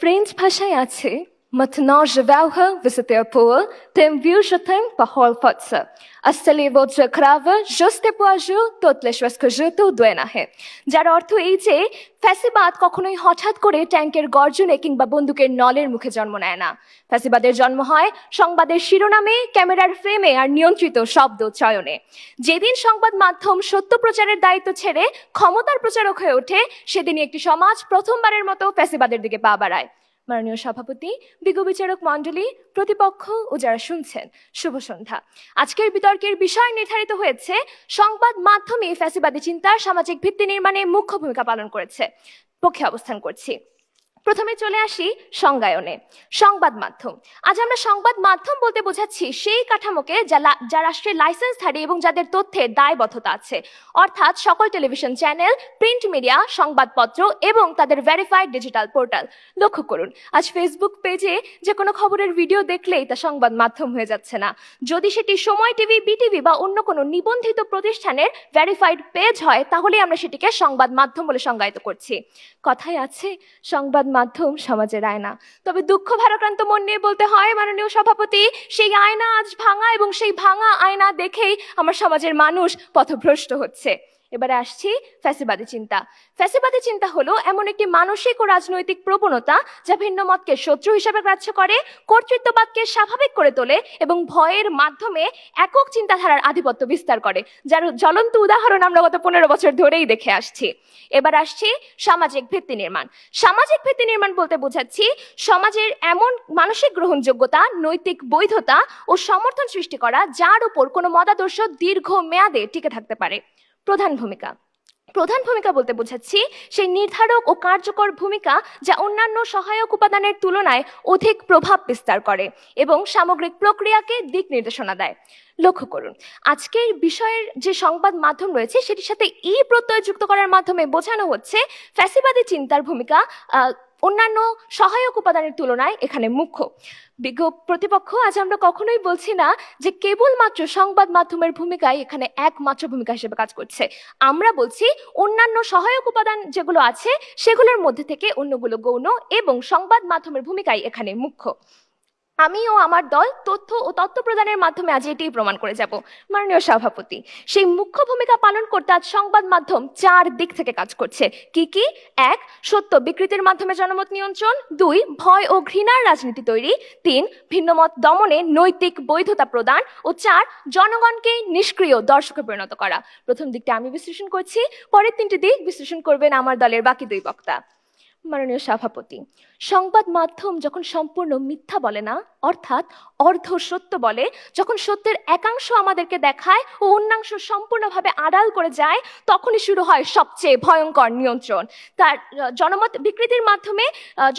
French ভাষায় আছে Maintenant je vais visiter pour tem viu je t'aime parole forte. Installez votre grave juste pour jour toutes les choses que je te donne है যার অর্থ এই যে ফ্যাসিবাদ কখনোই হঠাৎ করে ট্যাঙ্কের গর্জনে কিংবা বন্দুকের নলের মুখে জন্ম নেয় না। ফ্যাসিবাদের জন্ম হয় সংবাদের শিরোনামে, ক্যামেরার ফ্রেমে আর নিয়ন্ত্রিত শব্দ চয়নে। যেদিন সংবাদ মাধ্যম সত্য প্রচারের দায়িত্ব ছেড়ে ক্ষমতার প্রচারক হয়ে ওঠে, সেদিনই একটি সমাজ প্রথমবারের মতো ফ্যাসিবাদের দিকে পা বাড়ায়। মাননীয় সভাপতি, বিজ্ঞ বিচারক মণ্ডলী, প্রতিপক্ষ ও যারা শুনছেন, শুভ সন্ধ্যা। আজকের বিতর্কের বিষয় নির্ধারিত হয়েছে সংবাদ মাধ্যমে ফ্যাসিবাদী চিন্তার সামাজিক ভিত্তি নির্মাণে মুখ্য ভূমিকা পালন করেছে পক্ষে অবস্থান করছি। প্রথমে চলে আসি সংজ্ঞায়নে। সংবাদ মাধ্যম, আজ আমরা সংবাদ মাধ্যম বলতে বোঝাচ্ছি সেই কাঠামোকে যা রাষ্ট্রের লাইসেন্সধারী এবং যাদের তথ্যের দায়বদ্ধতা আছে, অর্থাৎ সকল টেলিভিশন চ্যানেল, প্রিন্ট মিডিয়া, সংবাদপত্র এবং তাদের ভেরিফাইড ডিজিটাল পোর্টাল। লক্ষ্য করুন, আজ ফেসবুক পেজে যে কোনো খবরের ভিডিও দেখলেই তা সংবাদ মাধ্যম হয়ে যাচ্ছে না। যদি সেটি সময় টিভি, বিটিভি বা অন্য কোনো নিবন্ধিত প্রতিষ্ঠানের ভেরিফাইড পেজ হয়, তাহলে আমরা সেটিকে সংবাদ মাধ্যম বলে সংজ্ঞায়িত করছি। কথায় আছে সংবাদ মাধ্যম সমাজের আয়না। তবে দুঃখ ভারাক্রান্ত মন নিয়ে বলতে হয় মাননীয় সভাপতি, সেই আয়না আজ ভাঙা এবং সেই ভাঙা আয়না দেখেই আমার সমাজের মানুষ পথভ্রষ্ট হচ্ছে। এবারে আসছি ফ্যাসিবাদী চিন্তা। ফ্যাসিবাদী চিন্তা হলো এমন একটি মানসিক ও রাজনৈতিক প্রবণতা যা ভিন্ন মতকে শত্রু হিসেবে গ্রাহ্য করে, কর্তৃত্ববাদকে স্বাভাবিক করে তোলে এবং ভয়ের মাধ্যমে একক চিন্তাধারার আধিপত্য বিস্তার করে, যার জ্বলন্ত উদাহরণ আমরা গত 15 বছর ধরেই দেখে আসছি। এবার আসছি সামাজিক ভিত্তি নির্মাণ। সামাজিক ভিত্তি নির্মাণ বলতে বোঝাচ্ছি সমাজের এমন মানসিক গ্রহণযোগ্যতা, নৈতিক বৈধতা ও সমর্থন সৃষ্টি করা যার উপর কোনো মতাদর্শ দীর্ঘ মেয়াদে টিকে থাকতে পারে। প্রধান ভূমিকা বলতে বোঝাচ্ছি সেই নির্ধারক ও কার্যকর ভূমিকা যা অন্যান্য সহায়ক উপাদানের তুলনায় অধিক প্রভাব বিস্তার করে এবং সামগ্রিক প্রক্রিয়াকে দিক নির্দেশনা দেয়। লক্ষ্য করুন, আজকের বিষয়ের যে সংবাদ মাধ্যম রয়েছে সেটির সাথে প্রত্যয় যুক্ত করার মাধ্যমে বোঝানো হচ্ছে ফ্যাসিবাদী চিন্তার ভূমিকা অন্যান্য সহায়ক উপাদানের তুলনায় এখানে মুখ্য। বিজ্ঞ প্রতিপক্ষ, আজ আমরা কখনোই বলছি না যে কেবলমাত্র সংবাদ মাধ্যমের ভূমিকাই এখানে একমাত্র ভূমিকা হিসেবে কাজ করছে। আমরা বলছি অন্যান্য সহায়ক উপাদান যেগুলো আছে সেগুলোর মধ্যে থেকে অন্যগুলো গৌণ এবং সংবাদ মাধ্যমের ভূমিকাই এখানে মুখ্য। আমি ও আমার দল তথ্য ও তথ্য প্রদানের মাধ্যমে আজ এটাই প্রমাণ করে যাব। মাননীয় সভাপতি, সেই মুখ্য ভূমিকা পালন করতে আজ সংবাদ মাধ্যম 4 দিক থেকে কাজ করছে। কি কি? 1. সত্য বিকৃতির মাধ্যমে জনমত নিয়ন্ত্রণ। 2. ভয় ও ঘৃণার রাজনীতি তৈরি। 3. ভিন্নমত দমনে নৈতিক বৈধতা প্রদান। ও 4. জনগণকে নিষ্ক্রিয় দর্শকে পরিণত করা। প্রথম দিকটা আমি বিশ্লেষণ করছি, পরের 3টি দিক বিশ্লেষণ করবেন আমার দলের বাকি 2 বক্তা। মাননীয় সভাপতি, সংবাদ মাধ্যম যখন সম্পূর্ণ মিথ্যা বলে না, অর্থাৎ অর্ধ সত্য বলে, যখন সত্যের একাংশ আমাদেরকে দেখায় ও অন্যাংশ সম্পূর্ণভাবে আড়াল করে যায়, তখনই শুরু হয় সবচেয়ে ভয়ঙ্কর নিয়ন্ত্রণ। তার জনমত বিকৃতির মাধ্যমে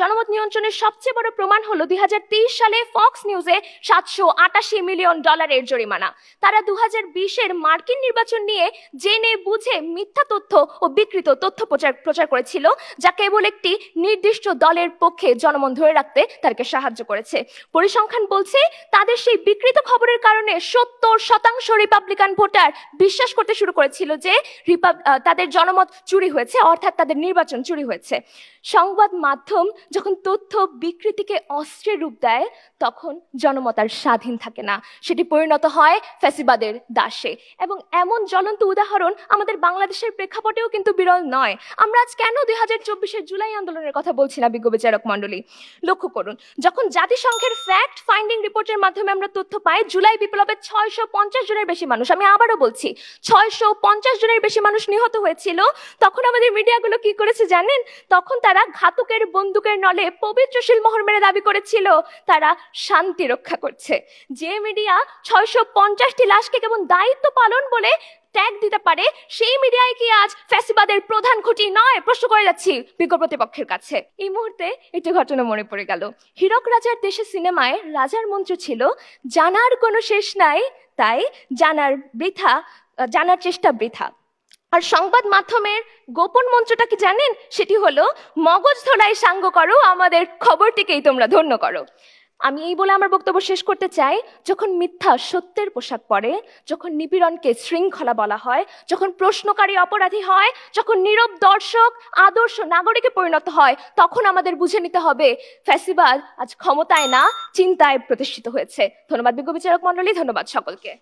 জনমত নিয়ন্ত্রণের সবচেয়ে বড় প্রমাণ হলো 2023 সালে ফক্স নিউজে $788 মিলিয়ন জরিমানা। তারা 2020-এর মার্কিন নির্বাচন নিয়ে জেনে বুঝে মিথ্যা তথ্য ও বিকৃত তথ্য প্রচার করেছিল, যা কেবল একটি নির্দিষ্ট দলের পক্ষে জনমন ধরে রাখতে তাদেরকে সাহায্য করেছে। পরিসংখ্যান বলছে তাদের সেই বিকৃত খবরের কারণে 70% রিপাবলিকান ভোটার বিশ্বাস করতে শুরু করেছিল যে তাদের জনমত চুরি হয়েছে, অর্থাৎ তাদের নির্বাচন চুরি হয়েছে। সংবাদ মাধ্যম যখন তথ্য বিকৃতিকে অস্ত্রের রূপ দেয়, তখন জনমত আর স্বাধীন থাকে না, সেটি পরিণত হয় ফ্যাসিবাদের দাসে। এবং এমন জ্বলন্ত উদাহরণ আমাদের বাংলাদেশের প্রেক্ষাপটেও কিন্তু বিরল নয়। আমরা আজ কেন 2024-এর জুলাই আন্দোলনের কথা বলছি না বিজ্ঞ বিচারক মণ্ডলী? লক্ষ্য করুন, যখন জাতিসংঘের ফ্যাক্ট ফাইন্ডিং রিপোর্টের মাধ্যমে আমরা তথ্য পাই জুলাই বিপ্লবে 650 জনের বেশি মানুষ, আমি আবারও বলছি 650 জনের বেশি মানুষ নিহত হয়েছিল, তখন আমাদের মিডিয়াগুলো কি করেছে জানেন? তখন তারা ঘাতকের বন্দুকের নলে পবিত্র শিলমোহর মেরে দাবি করেছিল তারা শান্তি রক্ষা করছে। যে মিডিয়া 650টি লাশকে কেবল দায়িত্ব পালন বলে ট্যাগ দিতে পারে, সেই মিডিয়ায় কি আজ ফ্যাসিবাদের প্রধান খুঁটি নয়? প্রশ্ন করে যাচ্ছি বিজ্ঞ প্রতিপক্ষের কাছে। এই মুহূর্তে একটি ঘটনা মনে পড়ে গেল। হীরক রাজার দেশে সিনেমায় রাজার মন্ত্র ছিল, জানার কোনো শেষ নাই, তাই জানার চেষ্টা বৃথা। আর সংবাদ মাধ্যমের গোপন মন্ত্রটা কি জানেন? সেটি হলো মগজ ধোলাই সাঙ্গ করো, আমাদের খবরটিকেই তোমরা ধন্য করো। আমি এই বলে আমার বক্তব্য শেষ করতে চাই, যখন মিথ্যা সত্যের পোশাক পরে, যখন নিপীড়নকে শৃঙ্খলা বলা হয়, যখন প্রশ্নকারী অপরাধী হয়, যখন নীরব দর্শক আদর্শ নাগরিকে পরিণত হয়, তখন আমাদের বুঝে নিতে হবে ফ্যাসিবাদ আজ ক্ষমতায় না চিন্তায় প্রতিষ্ঠিত হয়েছে। ধন্যবাদ বিজ্ঞ বিচারক মণ্ডলী, ধন্যবাদ সকলকে।